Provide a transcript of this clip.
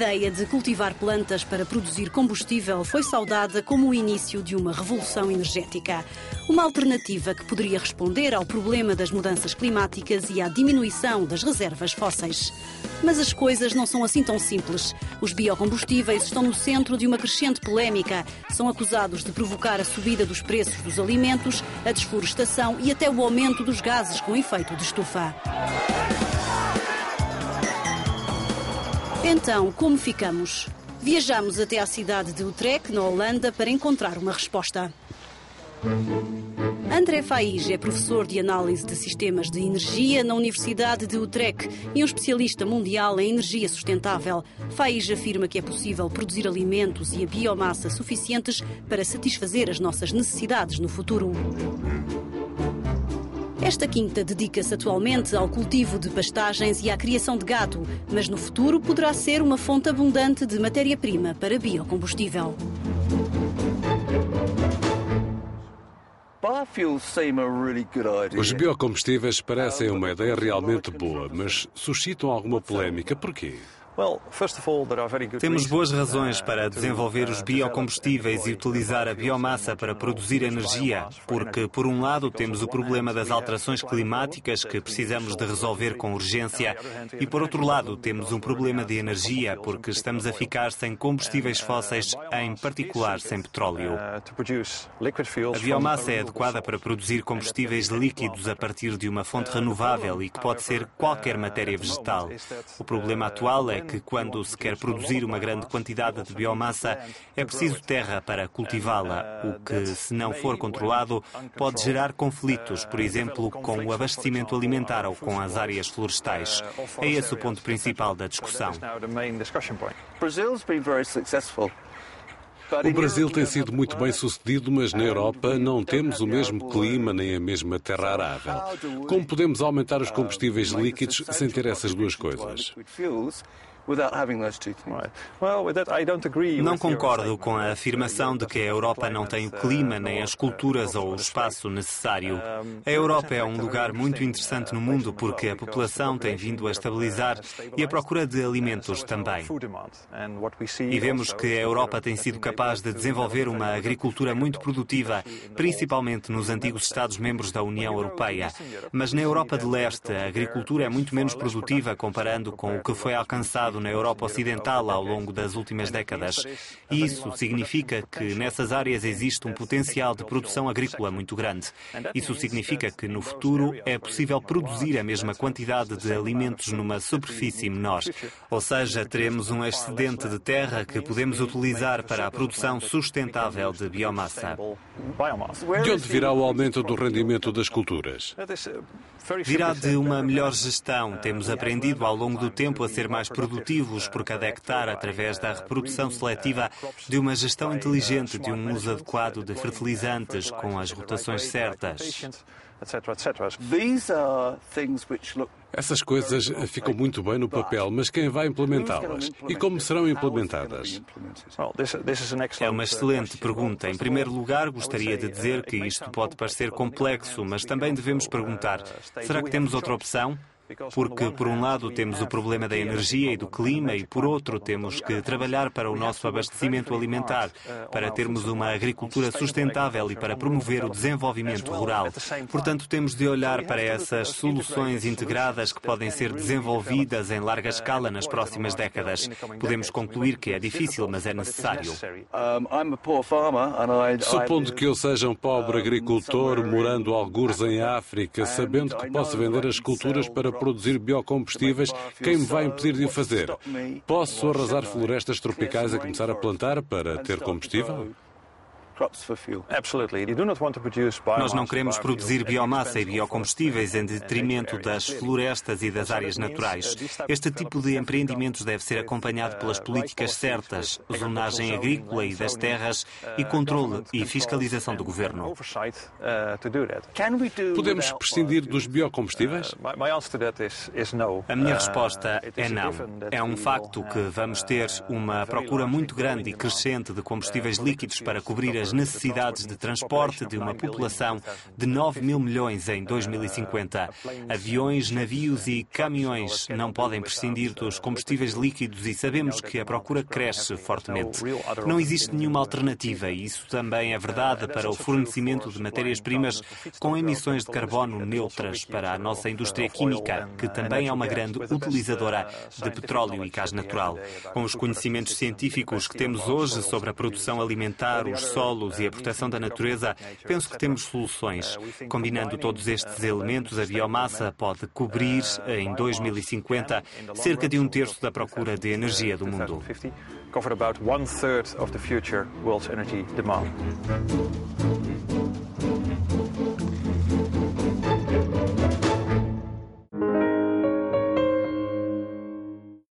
ideia de cultivar plantas para produzir combustível foi saudada como o início de uma revolução energética. Uma alternativa que poderia responder ao problema das mudanças climáticas e à diminuição das reservas fósseis. Mas as coisas não são assim tão simples. Os biocombustíveis estão no centro de uma crescente polémica. São acusados de provocar a subida dos preços dos alimentos, a desflorestação e até o aumento dos gases com efeito de estufa. Então, como ficamos? Viajamos até à cidade de Utrecht, na Holanda, para encontrar uma resposta. André Faige é professor de análise de sistemas de energia na Universidade de Utrecht e um especialista mundial em energia sustentável. Faige afirma que é possível produzir alimentos e a biomassa suficientes para satisfazer as nossas necessidades no futuro. Esta quinta dedica-se atualmente ao cultivo de pastagens e à criação de gado, mas no futuro poderá ser uma fonte abundante de matéria-prima para biocombustível. Os biocombustíveis parecem uma ideia realmente boa, mas suscitam alguma polémica. Porquê? Temos boas razões para desenvolver os biocombustíveis e utilizar a biomassa para produzir energia, porque, por um lado, temos o problema das alterações climáticas que precisamos de resolver com urgência e, por outro lado, temos um problema de energia, porque estamos a ficar sem combustíveis fósseis, em particular sem petróleo. A biomassa é adequada para produzir combustíveis líquidos a partir de uma fonte renovável e que pode ser qualquer matéria vegetal. O problema atual é que quando se quer produzir uma grande quantidade de biomassa, é preciso terra para cultivá-la, o que, se não for controlado, pode gerar conflitos, por exemplo, com o abastecimento alimentar ou com as áreas florestais. É esse o ponto principal da discussão. O Brasil tem sido muito bem sucedido, mas na Europa não temos o mesmo clima nem a mesma terra arável. Como podemos aumentar os combustíveis líquidos sem ter essas duas coisas? Não concordo com a afirmação de que a Europa não tem o clima, nem as culturas ou o espaço necessário. A Europa é um lugar muito interessante no mundo porque a população tem vindo a estabilizar e a procura de alimentos também. E vemos que a Europa tem sido capaz de desenvolver uma agricultura muito produtiva, principalmente nos antigos Estados-membros da União Europeia. Mas na Europa de Leste, a agricultura é muito menos produtiva comparando com o que foi alcançado na Europa Ocidental ao longo das últimas décadas. E isso significa que nessas áreas existe um potencial de produção agrícola muito grande. Isso significa que no futuro é possível produzir a mesma quantidade de alimentos numa superfície menor. Ou seja, teremos um excedente de terra que podemos utilizar para a produção sustentável de biomassa. De onde virá o aumento do rendimento das culturas? Virá de uma melhor gestão. Temos aprendido ao longo do tempo a ser mais produtivos por cada hectare através da reprodução seletiva, de uma gestão inteligente, de um uso adequado de fertilizantes com as rotações certas. Essas coisas ficam muito bem no papel, mas quem vai implementá-las? E como serão implementadas? É uma excelente pergunta. Em primeiro lugar, gostaria de dizer que isto pode parecer complexo, mas também devemos perguntar: será que temos outra opção? Porque, por um lado, temos o problema da energia e do clima e, por outro, temos que trabalhar para o nosso abastecimento alimentar, para termos uma agricultura sustentável e para promover o desenvolvimento rural. Portanto, temos de olhar para essas soluções integradas que podem ser desenvolvidas em larga escala nas próximas décadas. Podemos concluir que é difícil, mas é necessário. Supondo que eu seja um pobre agricultor morando algures em África, sabendo que posso vender as culturas para produzir biocombustíveis, quem me vai impedir de o fazer? Posso arrasar florestas tropicais a começar a plantar para ter combustível? Nós não queremos produzir biomassa e biocombustíveis em detrimento das florestas e das áreas naturais. Este tipo de empreendimentos deve ser acompanhado pelas políticas certas, zonagem agrícola e das terras e controle e fiscalização do governo. Podemos prescindir dos biocombustíveis? A minha resposta é não. É um facto que vamos ter uma procura muito grande e crescente de combustíveis líquidos para cobrir as as necessidades de transporte de uma população de 9 mil milhões em 2050. Aviões, navios e caminhões não podem prescindir dos combustíveis líquidos e sabemos que a procura cresce fortemente. Não existe nenhuma alternativa e isso também é verdade para o fornecimento de matérias-primas com emissões de carbono neutras para a nossa indústria química, que também é uma grande utilizadora de petróleo e gás natural. Com os conhecimentos científicos que temos hoje sobre a produção alimentar, os solos e a proteção da natureza, penso que temos soluções. Combinando todos estes elementos, a biomassa pode cobrir, em 2050, cerca de 1/3 da procura de energia do mundo. Cover about 1/3 of the future world's energy demand.